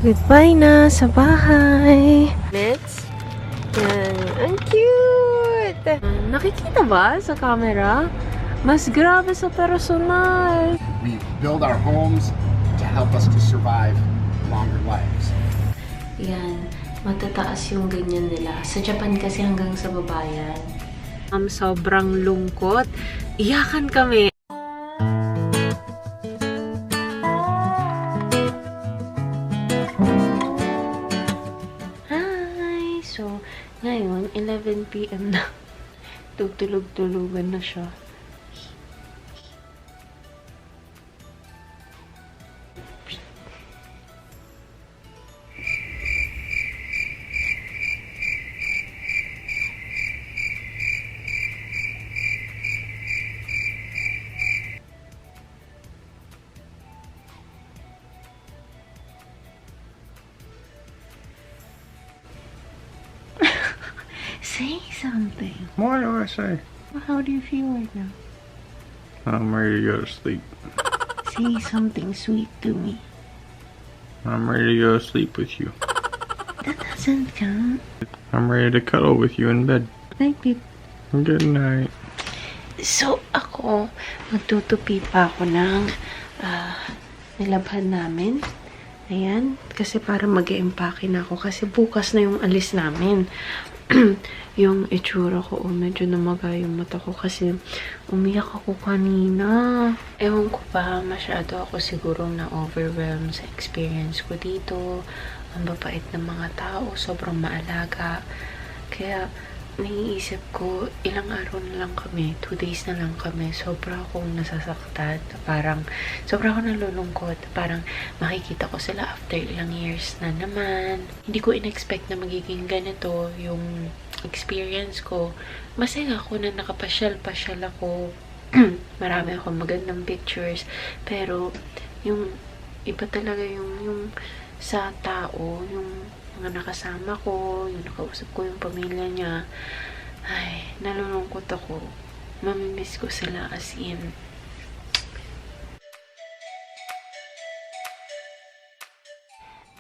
Goodbye na sa bahay. Mitts? Yan. Ang cute! Nakikita ba sa camera? Mas grabe sa personal. We build our homes to help us to survive longer lives. Yan. Matataas yung ganyan nila. Sa Japan kasi hanggang sa baba yan. Sobrang lungkot. Iyakan kami. Hi! So, ngayon, 11 PM na. Tutulog-tulugan na siya. Say something. What do I say? How do you feel right now? I'm ready to go to sleep. Say something sweet to me. I'm ready to go to sleep with you. That doesn't count. I'm ready to cuddle with you in bed. Thank you. Good night. So, ako, magtutupi pa ako ng nilabhan namin. Ayan. Kasi para mag-e-empake na ako. Kasi bukas na yung alis namin. Yung itsura ko, medyo namaga yung mata ko kasi umiyak ako kanina. Ewan ko pa, masyado ako siguro na-overwhelmed sa experience ko dito. Ang babait ng mga tao, sobrang maalaga. Kaya, naiisip ko, ilang araw na lang kami, 2 days na lang kami, sobra akong nasasaktan. Parang, sobra akong nalulungkot. Parang, makikita ko sila after ilang years na naman. Hindi ko in-expect na magiging ganito yung experience ko. Masaya ako na nakapasyal-pasyal ako. Marami akong magandang pictures. Pero, yung iba talaga yung sa tao, yung mga nakasama ko, yung nakausap ko yung pamilya niya, ay, nalulungkot ako. Mamimiss ko sila as in.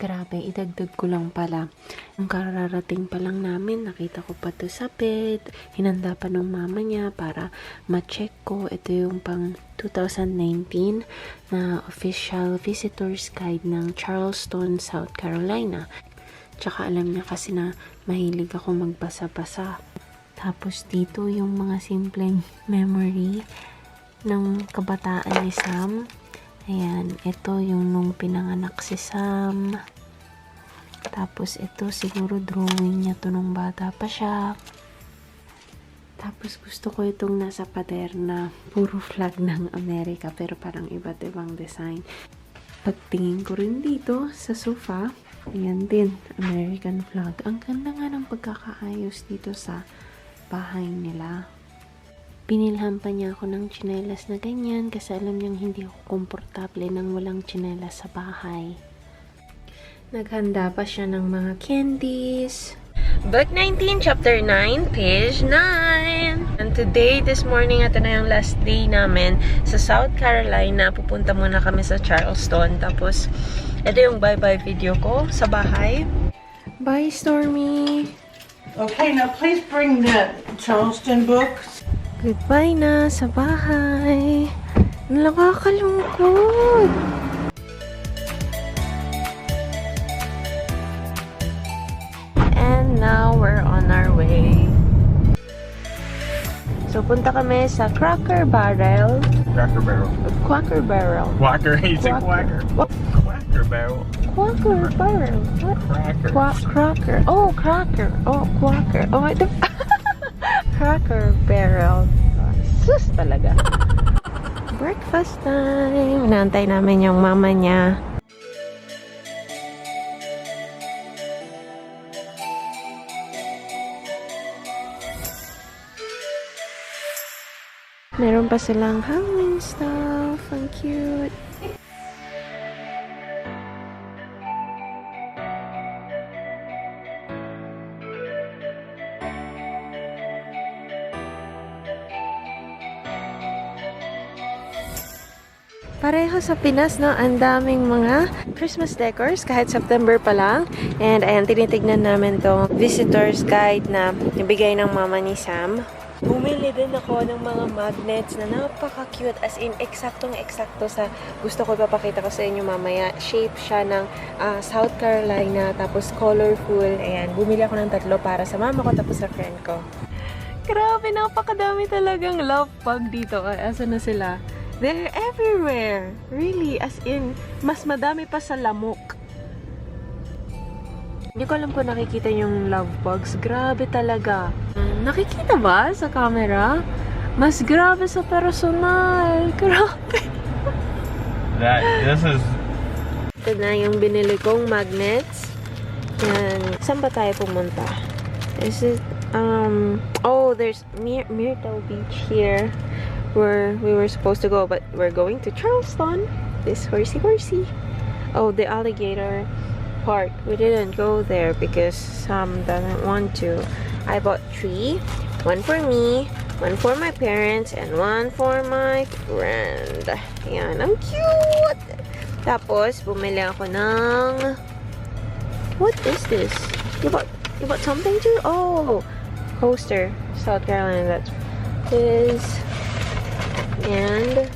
Grabe, idagdag ko lang pala. Ang kararating pa lang namin, nakita ko pa to sa bed. Hinanda pa ng mama niya para ma-check ko. Ito yung pang 2019 na official visitor's guide ng Charleston, South Carolina. Tsaka alam niya kasi na mahilig ako magbasa-basa. Tapos dito yung mga simpleng memory ng kabataan ni Sam. Ayan, ito yung nung pinanganak si Sam. Tapos ito siguro drawing niya to nung bata pa siya. Tapos gusto ko itong nasa pader na puro flag ng Amerika pero parang iba't ibang design. Pagtingin ko rin dito sa sofa, ayan din, American flag. Ang ganda nga ng pagkakaayos dito sa bahay nila. Pinilhan pa niya ako ng tsinelas na ganyan kasi alam niyang hindi ako komportable nang walang tsinelas sa bahay. Naghanda pa siya ng mga candies. Book 19, Chapter 9, Page 9. And today, this morning, ito na yung last day namin sa South Carolina. Pupunta muna kami sa Charleston. Tapos, ito yung bye-bye video ko sa bahay. Bye, Stormy! Okay, now please bring the Charleston books. Goodbye na sa bahay. Nakakalungkot. And now we're on our way. So punta kami sa Cracker Barrel. Cracker Barrel. Quacker Barrel. Quacker. He said Quacker. quacker. Quacker Barrel. Quacker Barrel. What? Cracker. Cracker. Oh, cracker. Oh, quacker. Oh, my... Cracker Barrel. Sus talaga. Breakfast time. Inaantay namin yung mama niya. Meron pa silang Halloween stuff. Ang cute. Pareho sa Pinas, no? Ang daming mga Christmas decors kahit September pa lang. And ayan, tinitignan namin tong visitor's guide na ibigay ng mama ni Sam. Bumili din ako ng mga magnets na napaka-cute. As in, eksaktong-eksakto sa gusto ko ipapakita ko sa inyo mamaya. Shape siya ng South Carolina, tapos colorful. Ayan, bumili ako ng 3 para sa mama ko tapos sa friend ko. Grabe, napakadami talagang love bug dito. Asa na sila? They're everywhere. Really, as in, mas madami pa sa lamok. Hindi ko alam kung nakikita yung love bugs. Grabe talaga. Nakikita ba sa camera? Mas grabe sa personal. Grabe. This is... Ito na yung binili kong magnets. Yan. Saan ba tayo pumunta? Is it, oh, there's Myrtle Beach here where we were supposed to go, but we're going to Charleston. This horsey. Oh, the alligator park. We didn't go there because Sam doesn't want to. I bought 3. 1 for me, 1 for my parents, and 1 for my friend. Ayan, ang cute! Tapos, bumili ako ng... What is this? You bought something too? Oh! Coaster. South Carolina, that's this. And...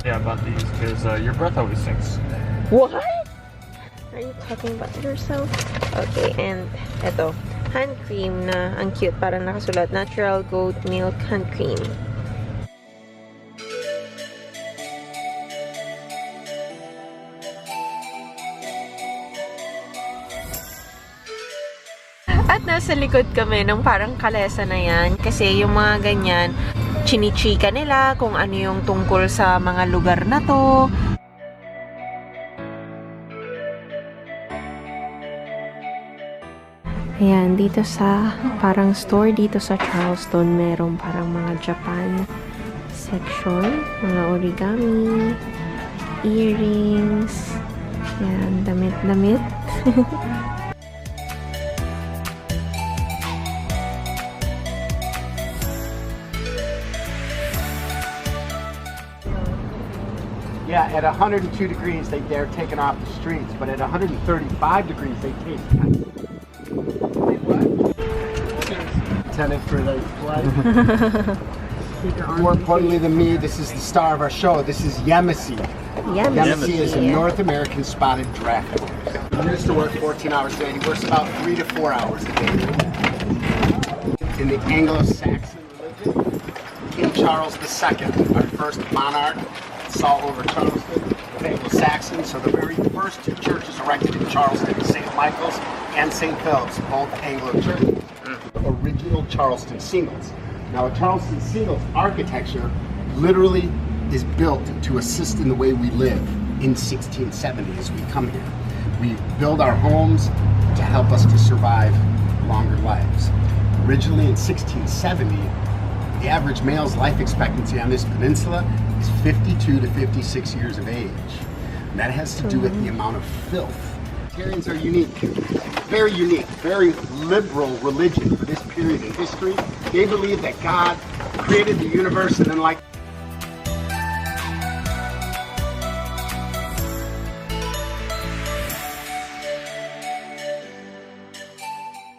Yeah, I bought these because your breath always stinks. What? Are you talking about yourself? Okay, and eto, hand cream na ang cute. Parang nakasulat, natural goat milk hand cream. At nasa likod kami ng parang kalesa na yan. Kasi yung mga ganyan, chinichika nila kung ano yung tungkol sa mga lugar na to. Ayan, dito sa parang store dito sa Charleston, merong parang mga Japan section, mga origami, earrings, ayan, damit-damit. Yeah, at 102 degrees, they're taken off the streets, but at 135 degrees, they take what? Intended for the flight. More importantly than me, this is the star of our show. This is Yemisi. Yemisi is a North American spotted dragon. He used to work 14 hours a day. He works about 3 to 4 hours a day. In the Anglo-Saxon religion, King Charles II, our first monarch, saw over Charleston, the Anglo-Saxons. So the very first 2 churches erected in Charleston, St. Michael's and St. Philip's, both Anglo churches. Original Charleston singles. Now, a Charleston singles architecture literally is built to assist in the way we live in 1670 as we come here. We build our homes to help us to survive longer lives. Originally in 1670, the average male's life expectancy on this peninsula is 52 to 56 years of age. And that has to do with the amount of filth. Unitarians are unique, very liberal religion for this period in history. They believe that God created the universe and then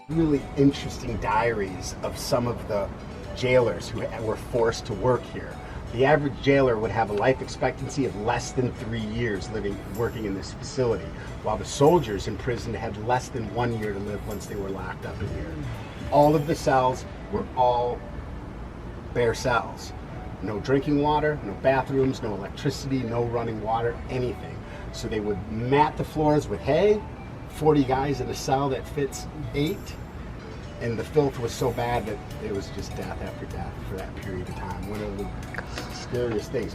really interesting diaries of some of the jailers who were forced to work here. The average jailer would have a life expectancy of less than 3 years working in this facility, while the soldiers in prison had less than 1 year to live once they were locked up in here. All of the cells were all bare cells. No drinking water, no bathrooms, no electricity, no running water, anything. So they would mat the floors with hay, 40 guys in a cell that fits 8. And the filth was so bad that it was just death after death for that period of time. One of the scariest things.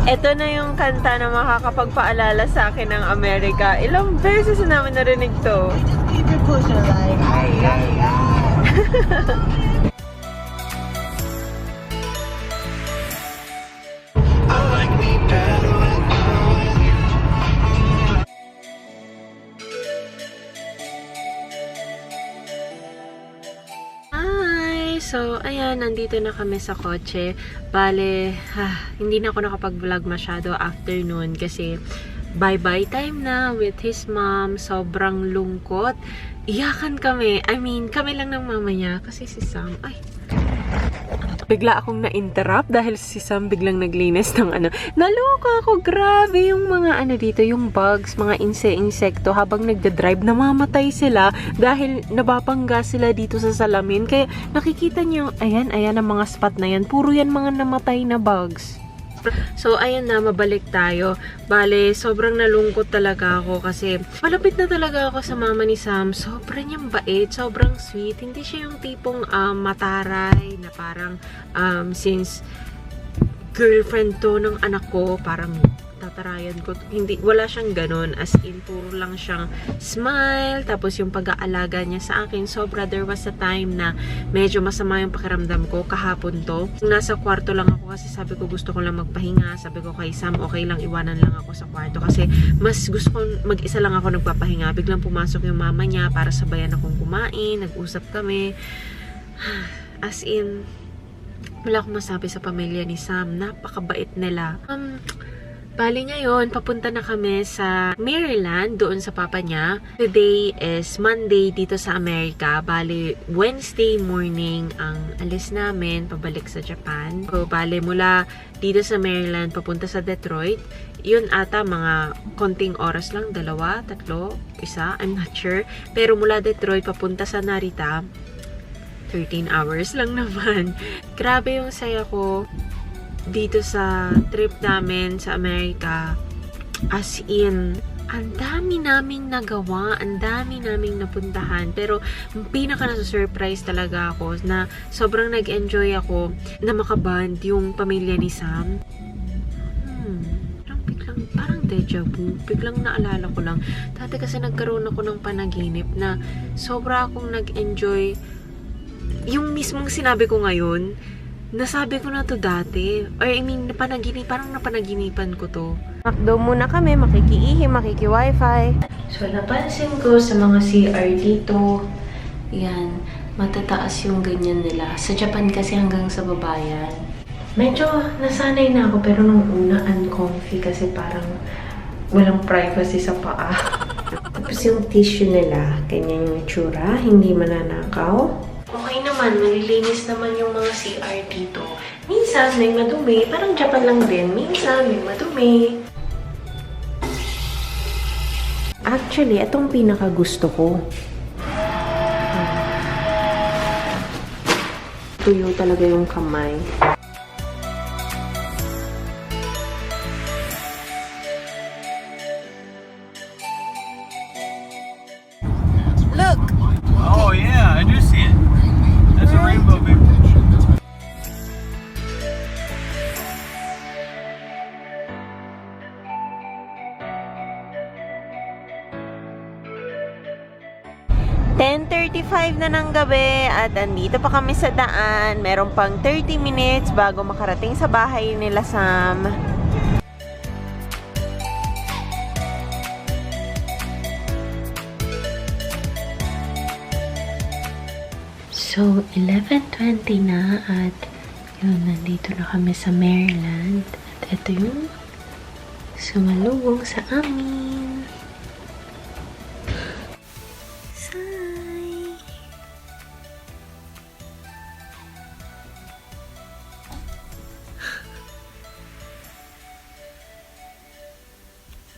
Ito na yung kanta na makakapagpaalala sa akin ng Amerika. Ilang beses na namin narinig to. Keep your push alive. Ay, ay, ay. So, ayan, nandito na kami sa kotse. Bale, hindi na ako nakapag-vlog masyado after noon kasi bye-bye time na with his mom. Sobrang lungkot. Iyakan kami. I mean, kami lang ng mama niya kasi si Sam, bigla akong na-interrupt dahil si Sam biglang naglinis ng Naloka ako, grabe yung mga dito, yung bugs, mga insekto habang nagda-drive, namamatay sila dahil nababangga sila dito sa salamin. Kaya nakikita niyo, ayan ang mga spot na yan. Puro yan mga namatay na bugs. So, ayan na, mabalik tayo. Bale, sobrang nalungkot talaga ako kasi malapit na talaga ako sa mama ni Sam. Sobrang niyang bait, sobrang sweet. Hindi siya yung tipong mataray na parang since girlfriend to ng anak ko, parang tatarayan ko. Hindi, wala siyang ganun. As in, puro lang siyang smile. Tapos yung pag-aalaga niya sa akin, sobra. There was a time na medyo masama yung pakiramdam ko kahapon to. Nasa kwarto lang ako kasi sabi ko gusto ko lang magpahinga. Sabi ko kay Sam, okay lang, iwanan lang ako sa kwarto kasi mas gusto ko mag-isa lang ako nagpapahinga. Biglang pumasok yung mama niya para sabayan akong kumain. Nag-usap kami. As in, wala akong masabi sa pamilya ni Sam. Napakabait nila. Bali ngayon, papunta na kami sa Maryland, doon sa papa niya. Today is Monday dito sa Amerika. Bali, Wednesday morning ang alis namin pabalik sa Japan. So, bali mula dito sa Maryland, papunta sa Detroit. Yun ata mga konting oras lang, 2, 3, 1, I'm not sure. Pero mula Detroit, papunta sa Narita, 13 hours lang naman. Grabe yung saya ko dito sa trip namin sa Amerika. As in, ang dami naming nagawa, ang dami naming napuntahan. Pero, pinaka nasa-surprise talaga ako na sobrang nag-enjoy ako na makaband yung pamilya ni Sam. Parang deja vu. Biglang naalala ko lang. Dati kasi nagkaroon ako ng panaginip na sobra akong nag-enjoy. Yung mismong sinabi ko ngayon, nasabi ko na to dati. Or I mean, parang napanaginipan ko to. Makdo muna kami, makikiihi, makiki-wifi. So, napansin ko sa mga CR dito, yan, matataas yung ganyan nila. Sa Japan kasi hanggang sa babayan. Medyo nasanay na ako, pero nung una, uncomfy kasi parang walang privacy sa paa. Tapos yung tissue nila, ganyan yung itsura, hindi mananakaw. Okay naman, malilinis naman yung mga CR dito. Minsan may madumi, parang Japan lang din. Minsan may madumi. Actually, itong pinaka-gusto ko. Tuyo talaga yung kamay. Look! Oh yeah, I do see it. There's a rainbow big picture. na ng gabi at andito pa kami sa daan. Meron pang 30 minutes bago makarating sa bahay nila Sam. So, 11:20 na at yun, nandito na kami sa Maryland. At ito yung sumalubong sa amin.